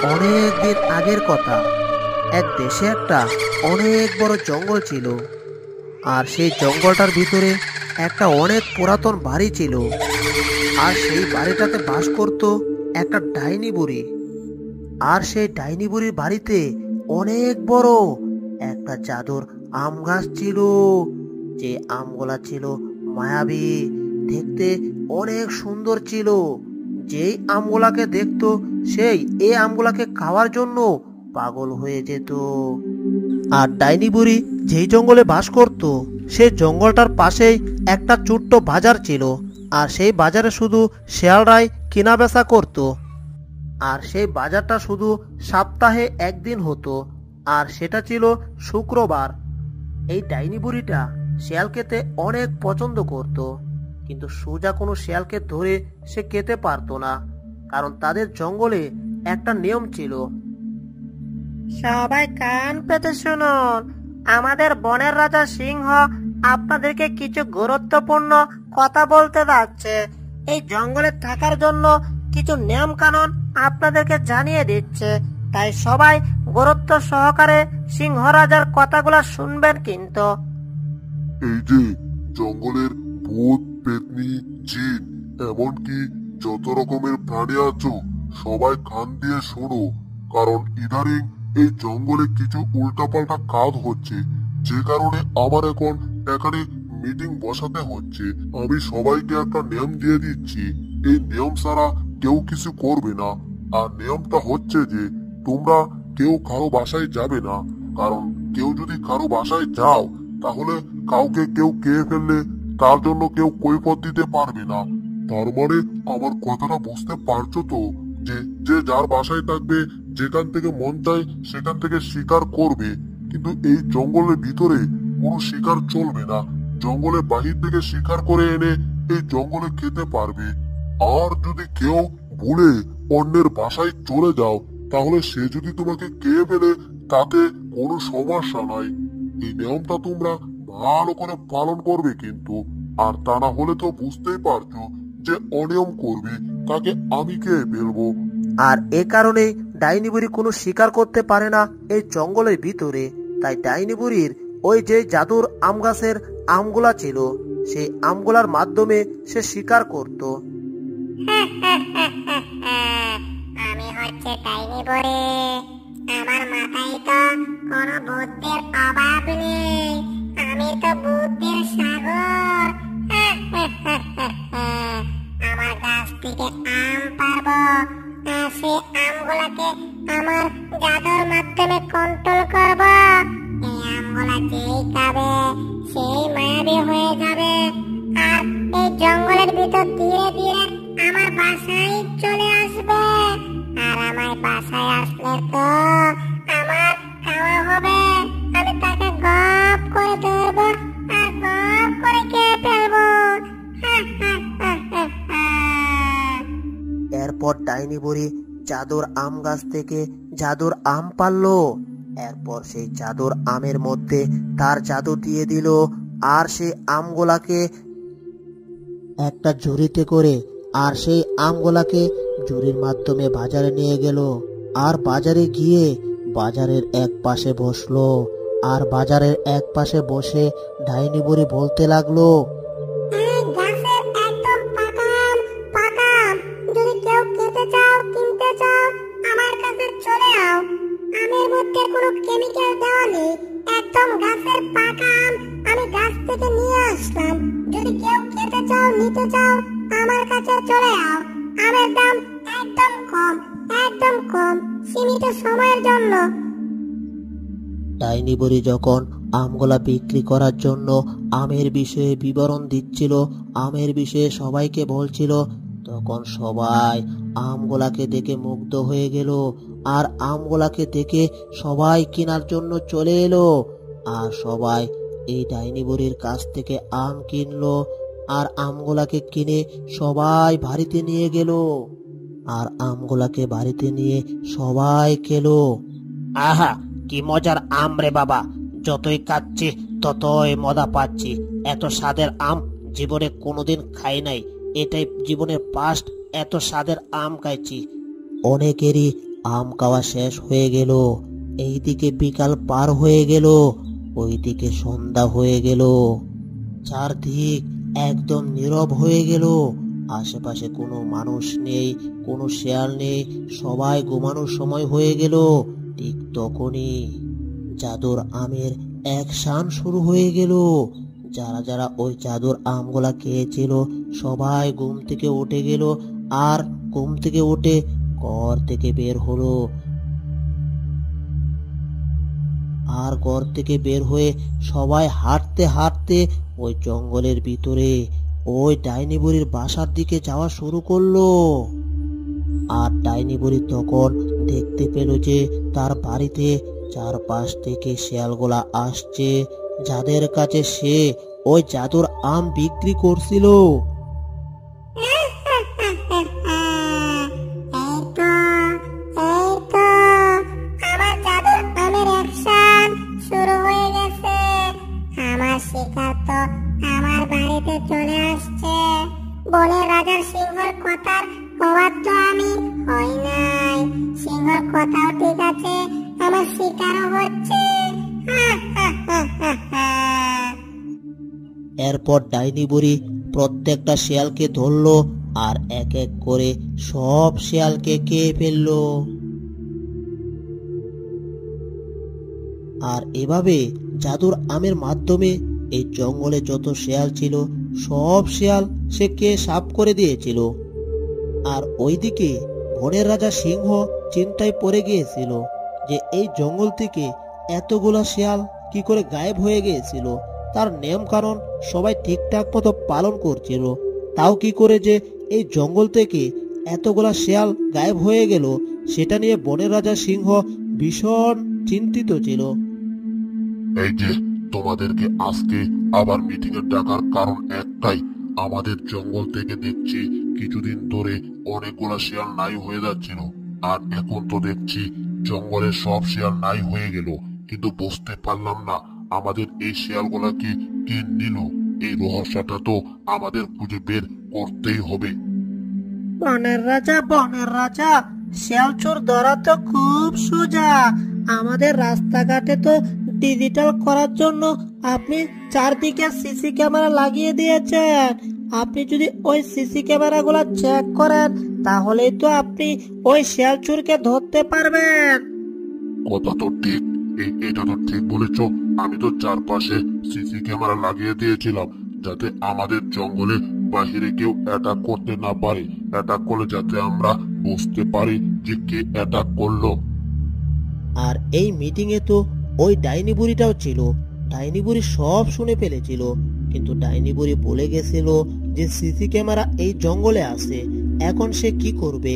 অনেক দিন আগের কথা। এক দেশে একটা অনেক বড় জঙ্গল ছিল, আর সেই জঙ্গলটার ভিতরে একটা অনেক পুরাতন বাড়ি ছিল। আর সেই বাড়িটাতে বাস করত একটা ডাইনি বুড়ি। আর সেই ডাইনি বুড়ির বাড়িতে অনেক বড় একটা জাদুর আম গাছ ছিল। যে আমগুলা ছিল মায়াবী, দেখতে অনেক সুন্দর ছিল। যেই আমগুলাকে দেখতো সেই এই আমগুলাকে খাওয়ার জন্য পাগল হয়ে যেত। আর ডাইনি বুড়ি যেই জঙ্গলে বাস করত সেই জঙ্গলটার পাশেই একটা ছোট্ট বাজার ছিল। আর সেই বাজারে শুধু শেয়ালরাই কেনা বেচা করত। আর সেই বাজারটা শুধু সপ্তাহে একদিন হতো, আর সেটা ছিল শুক্রবার। এই ডাইনি বুড়িটা শিয়াল খেতে অনেক পছন্দ করত, কিন্তু সোজা কোনো শিয়ালকে ধরে সে খেতে পারতো না, কারণ তাদের জঙ্গলে একটা নিয়ম ছিল। সবাই কান পেতে শুনুন, আমাদের বনের রাজা সিংহ আপনাদেরকে কিছু গুরুত্বপূর্ণ কথা বলতে যাচ্ছে। এই জঙ্গলে থাকার জন্য কিছু নিয়ম কানুন আপনাদেরকে জানিয়ে দিচ্ছে, তাই সবাই গুরুত্ব সহকারে সিংহ রাজার কথাগুলো শুনবেন। কিন্তু এই যে জঙ্গলের ভূত, পেতনি, জিন, এমনকি যত রকমের প্রাণী আছো, সবাই কান দিয়ে শোনো, কারণ ইদানিং এই জঙ্গলে কিছু উল্টাপাল্টা কাজ হচ্ছে, যে কারণে আমার এখন এখানে মিটিং বসাতে হচ্ছে। আমি সবাইকে একটা নিয়ম দিয়ে দিচ্ছি, এই নিয়ম ছাড়া কেউ কিছু করবে না। আর নিয়মটা হচ্ছে যে তোমরা কেউ কারো বাসায় যাবে না, কারণ কেউ যদি কারো বাসায় যাও তাহলে কাউকে কেউ খেয়ে ফেললে তার জন্য কেউ কৈফিয়ত দিতে পারবে না। তার মানে আমার কথাটা বুঝতে পারছো তো, যে যে যার বাসায় থাকবে, যেখান থেকে মন চায় সেখান থেকে শিকার করবে, কিন্তু এই জঙ্গলের ভিতরে কোনো শিকার চলবে না। জঙ্গলের বাহির থেকে শিকার করে এনে এই জঙ্গলে খেতে পারবে। আর যদি কেউ ভুলে অন্যের বাসায় চলে যাও, তাহলে সে যদি তোমাকে খেয়ে ফেলে তাতে কোনো সমস্যা নাই। এই নিয়মটা তোমরা ভালো করে পালন করবে কিন্তু, আর তা না হলে তো বুঝতেই পারছো যে অনিয়ম করবে তাকে আমি খেয়ে ফেলবো। আর এ কারণে ডাইনি বুড়ি কোনো শিকার করতে পারে না এই জঙ্গলের ভিতরে। তাই ডাইনি বুড়ির ওই যে জাদুর আম গাছের আমগুলা ছিল, সেই আমগুলার মাধ্যমে সে শিকার করত। আমি হচ্ছে ডাইনি বুড়ি, আমার মাথায় তো কোনো বুদ্ধির অভাব নেই, আমি তো বুদ্ধির সাগর। আমার গাছ থেকে আম পারবো, আর সেই আমগুলাকে আমার জাদুর মাধ্যমে কন্ট্রোল করব। এই আমগুলা যেই খাবে সেই মায়াবী হয়ে যাবে, আর এই জঙ্গলের ভিতর ধীরে ধীরে আমার বাসায় চলে আসবে। আর আমার বাসায় আসলে তো আমার খাওয়া হবে, আমি তাকে গপ করে ধরবো আর গপ করে খেয়ে ফেলবো। এরপর ডাইনি বুড়ি জাদুর আম গাছ থেকে জাদুর আম পারলো। এরপর সেই জাদুর আমের মধ্যে তার জাদু দিয়ে দিল, আর সেই আমগুলাকে একটা ঝুড়িতে করে, আর সেই আমগুলাকে ঝুড়ির মাধ্যমে বাজারে নিয়ে গেল। আর বাজারে গিয়ে বাজারের এক পাশে বসলো, আর বাজারের এক পাশে বসে ডাইনি বুড়ি বলতে লাগলো, গাছের একদম পাকা আম, পাকা আম। যদি কেউ খেতে চাও, কিনতে চাও, আমার কাছে চলে আও। আমের মধ্যে কোনো কেমিক্যাল দেওয়া নেই, একদম গাছের পাকা আম আমি গাছ থেকে নিয়ে আসলাম। যদি কেউ খেতে চাও, নিতে চাও, আমার কাছে চলে আও। আমের দাম একদম কম, একদম কম, সীমিত সময়ের জন্য। ডাইনি বুড়ি যখন আমগুলা বিক্রি করার জন্য আমের বিষয়ে বিবরণ দিচ্ছিল, আমের বিষয়ে সবাইকে বলছিল, তখন সবাই আমগুলাকে দেখে মুগ্ধ হয়ে গেল। আর আমগুলাকে দেখে সবাই কেনার জন্য চলে এলো, আর সবাই এই ডাইনি বুড়ির কাছ থেকে আম কিনলো। আর আমগুলাকে কিনে সবাই বাড়িতে নিয়ে গেল, আর আমগুলাকে বাড়িতে নিয়ে সবাই খেলো। আহা, কি মজার আম রে বাবা, যতই খাচ্ছি ততই মজা পাচ্ছি। এত স্বাদের আম জীবনে কোনোদিন খাই নাই, এটাই জীবনের ফার্স্ট এত স্বাদের আম খাইছি। অনেকেরই আম খাওয়া শেষ হয়ে গেল। এইদিকে বিকাল পার হয়ে গেল, ওইদিকে সন্ধ্যা হয়ে গেল। চারদিক একদম নীরব হয়ে গেল। আশেপাশে কোনো মানুষ নেই, কোনো শেয়াল নেই, সবাই ঘুমানোর সময় হয়ে গেল। ঠিক তখনই জাদুর আমের অ্যাকশন শুরু হয়ে গেল। যারা যারা ওই জাদুর আমগুলা খেয়েছিল সবাই ঘুম থেকে উঠে গেল, আর ঘুম থেকে উঠে ঘর থেকে বের হলো। আর ঘর থেকে বের হয়ে সবাই হাঁটতে হাঁটতে ওই জঙ্গলের ভিতরে ওই ডাইনি বুড়ির বাসার দিকে যাওয়া শুরু করলো। আর ডাইনি বুড়ি তখন দেখতে পেল যে তার বাড়িতে চারপাশ থেকে শিয়ালগুলা আসছে, যাদের কাছে সে ওই জাদুর আম বিক্রি করছিল। আমার জাদুর আমের অ্যাকশন শুরু হয়ে গেছে। আমার শিকার তো আমার বাড়িতে চলে আসছে। বনে রাজার সিংহর কথার অবাধ্য আমি হই নাই। সিংহর কথাও ঠিক আছে, আমার শিকারও হচ্ছে। এরপর ডাইনি বুড়ি প্রত্যেকটা শিয়ালকে ধরলো আর এক এক করে সব শিয়ালকে খেয়ে ফেললো। আর এভাবে জাদুর আমের মাধ্যমে এই জঙ্গলে যত শিয়াল ছিল সব শিয়াল সে কে সাফ করে দিয়েছিল। আর ওইদিকে বনের রাজা সিংহ চিন্তায় পড়ে গিয়েছিল যে এই জঙ্গল থেকে এতগুলা শিয়াল কি করে গায়েব হয়ে গিয়েছিল। তার নিয়ম কারণ সবাই ঠিকঠাক মতো পালন করছিল, তাও কি করে যে এই জঙ্গল থেকে এতগুলা শিয়াল গায়েব হয়ে গেল সেটা নিয়ে বনের রাজা সিংহ ভীষণ চিন্তিত ছিল। এই যে তোমাদেরকে আজকে আবার মিটিং এর ডাকার কারণ একটাই, আমাদের জঙ্গল থেকে দেখছি কিছুদিন ধরে অনেকগুলা শিয়াল নাই হয়ে যাচ্ছিল, আর এখন তো দেখছি জঙ্গলের সব শিয়াল নাই হয়ে গেল, কিন্তু বুঝতে পারলাম না আমাদের এই শিয়ালগুলা কি কে নিল। এই রহস্যটা তো আমাদের খুঁজে বের করতেই হবে। বনের রাজা, শিয়াল চোর ধরা তো খুব সোজা। আমাদের রাস্তাঘাটে তো ডিজিটাল করার জন্য আপনি চারদিকে সিসি ক্যামেরা লাগিয়ে দিয়েছেন। আপনি যদি ওই সিসি ক্যামেরাগুলো চেক করেন তাহলেই তো আপনি ওই শিয়াল চোরকে ধরতে পারবেন। কথা তো ঠিক, এটা তো ঠিক বলেছো। আমি তো চারপাশে সিসি ক্যামেরা লাগিয়ে দিয়েছিলাম যাতে আমাদের জঙ্গলে বাহিরে কেউ অ্যাটাক করতে না পারে, অ্যাটাক করলে যাতে আমরা বুঝতে পারি যে কে অ্যাটাক করলো। আর এই মিটিং এ তো ওই ডাইনি বুড়িটাও ছিল। ডাইনি বুড়ি সব শুনে ফেলেছিল, কিন্তু ডাইনি বুড়ি বলে গেছিল যে সিসি ক্যামেরা এই জঙ্গলে আছে। এখন সে কি করবে?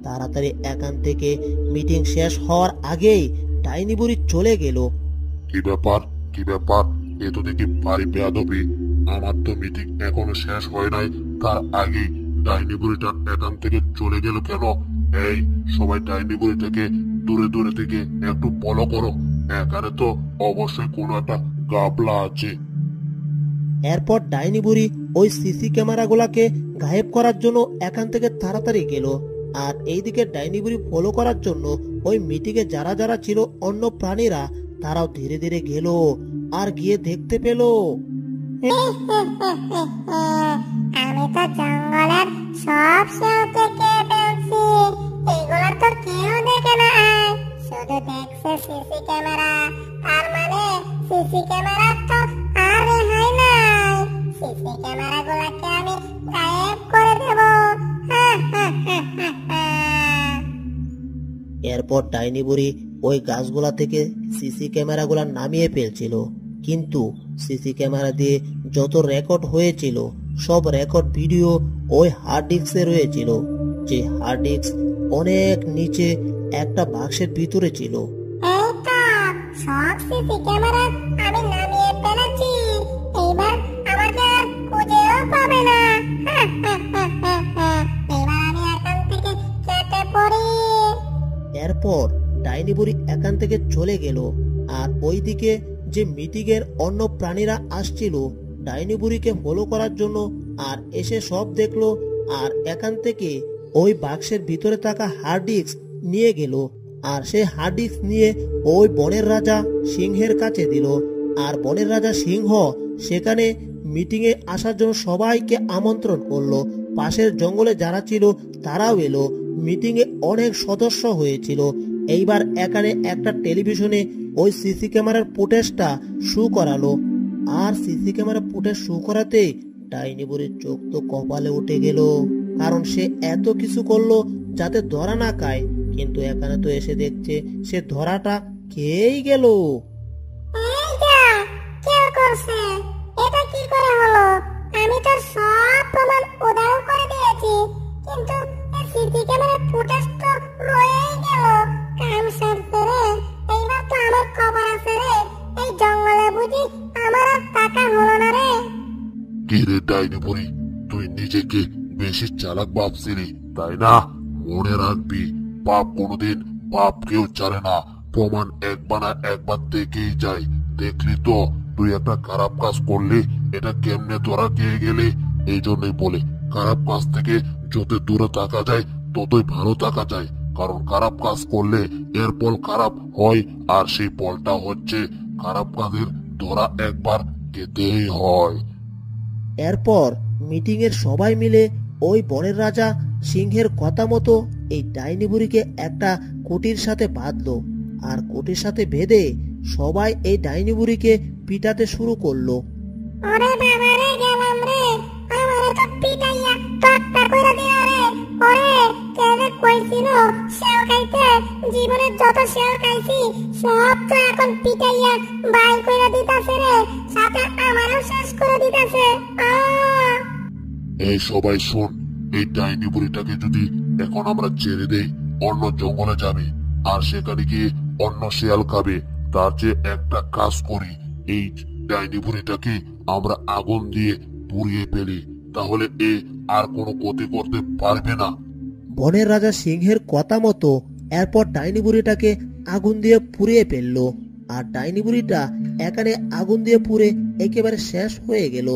তাড়াতাড়ি এখান থেকে মিটিং শেষ হওয়ার আগেই ডাইনি বুড়ি চলে গেল। কি ব্যাপার, এ তো দেখি ভারী বেয়াদবি। আমার তো মিটিং এখনো শেষ হয় নাই, তার আগেই ডাইনি বুড়িটা এখান থেকে চলে গেল কেন? এই সবাই ডাইনি বুড়ি থেকে দূরে থেকে একটু ফলো করো, এখানে তো অবশ্যই কোনো একটা গাবলা আছে। এরপর ডাইনি বুড়ি ওই সিসি ক্যামেরাগুলোকে গায়েব করার জন্য এখান থেকে তাড়াতাড়ি গেল। আর এইদিকে ডাইনি বুড়ি ফলো করার জন্য ওই মিটিংয়ে যারা যারা ছিল অন্য প্রাণীরা তারাও ধীরে ধীরে গেল, আর গিয়ে দেখতে পেল আমি তো জঙ্গলের সব শিয়ালকে খেয়ে ফেলছি। এগুলো তো কেউ দেখে না, শুধু দেখছে সিসি ক্যামেরা। তার মানে সিসি ক্যামেরা তো আর রেহাই নাই। সিসি ক্যামেরা গুলাকে আমি গায়েব করে দেব। এরপর ডাইনি বুড়ি ওই গাছগুলা থেকে সিসি ক্যামেরাগুলা নামিয়ে ফেলছিল, কিন্তু সিসি ক্যামেরা দিয়ে যত রেকর্ড হয়েছিল সব রেকর্ড ভিডিও ওই হার্ড ডিস্কে রয়েছিল, যে হার্ড ডিস্ক অনেক নিচে একটা বাক্সের ভিতরে ছিল। এই তো সব সিসি ক্যামেরা আমি নামিয়ে ফেলেছি, এবার আমাকে আর খুঁজেও পাবে না। এবার আমি এখান থেকে কেটে পড়ি। এরপর ডাইনি বুড়ি এখান থেকে চলে গেল। আর ওইদিকে যে মিটিং এর অন্য প্রাণীরা আসছিল ডাইনি বুড়িকে ফলো করার জন্য, আর এসে সব দেখলো। আর এখান থেকে ওই বাক্সের ভিতরে থাকা হার্ড ডিস্ক নিয়ে গেল আর সেই হার্ড ডিস্ক নিয়ে ওই বনের রাজা সিংহের কাছে দিল। আর বনের রাজা সিংহ সেখানে মিটিংয়ে আসার জন্য সবাইকে আমন্ত্রণ করলো। পাশের জঙ্গলে যারা ছিল তারাও এলো। মিটিংয়ে অনেক সদস্য হয়েছিল। এইবার এখানে একটা টেলিভিশনে ওই সিসি ক্যামেরার ফুটেজটা শো করালো। আর সিসি ক্যামেরা ফুটেজ শো করাতে ডাইনি বুড়ির চোখ তো কপালে উঠে গেল, কারণ সে এত কিছু করলো যাতে ধরা না খায়, কিন্তু এখানে তো এসে দেখছে সে ধরাটা খেয়েই গেল। এইটা কেউ করছে, এটা কি করে হলো? আমি তো সব প্রমাণ উধাও করে দিয়েছি, কিন্তু সিসি ক্যামেরার ফুটেজ তো রয়েই গেল। কাম সারছে রে, এইবার তো আমার খবর আছে রে। এই জঙ্গলে বুঝি আমার আর টাকা হলো না রে। কি রে ডাইনি বুড়ি, তুই নিজেকে বেশি চালাক ভাবছিলি তাই না? মনে রাখবি, পাপ কোনোদিন পাপ কেউ ছাড়ে না। প্রমাণ একবার না একবার দেখেই যায়। দেখলি তো তুই একটা খারাপ কাজ করলি, এটা কেমনে ধরা খেয়ে গেলে। এই জন্যই বলে খারাপ কাজ থেকে যত দূরে থাকা যায় ততই ভালো থাকা যায়, কারণ খারাপ কাজ করলে এর ফল খারাপ হয়, আর সেই ফলটা হচ্ছে খারাপ কাজের ধরা একবার খেতেই হয়। এরপর মিটিং এর সবাই মিলে ওই বনের রাজা সিংহের কথা মতো এই ডাইনি বুড়িকে একটা কুটির সাথে বাঁধলো। আর কুটির সাথে বেঁধে সবাই এই ডাইনি বুড়িকে পিটাতে শুরু করলো। ওরে বাবা রে, গেলাম রে, আমারে তো পিটাইয়া টকটা কইরা দিলা রে। ওরে কেনে কইছিল সেও খাইতে, জীবনের যত সেও খাইছি সব তো এখন পিটাইয়া বাই কইরা দিতাছে রে, সাথে আমারও শেষ করে দিতাছে। এই সবাই শোন, এই ডাইনি বুড়িটাকে যদি এখন আমরা ছেড়ে দেই অন্য জঙ্গলে যাবে, আর সেখানে গিয়ে অন্য শিয়াল খাবে। তার চেয়ে একটা কাজ করি, এই ডাইনি বুড়িটাকে আমরা আগুন দিয়ে পুড়িয়ে ফেলি, তাহলে এ আর কোনো ক্ষতি করতে পারবে না। বনের রাজা সিংহের কথা মতো এরপর ডাইনি বুড়িটাকে আগুন দিয়ে পুড়িয়ে ফেললো। আর ডাইনি বুড়িটা এখানে আগুন দিয়ে পুড়ে একেবারে শেষ হয়ে গেল।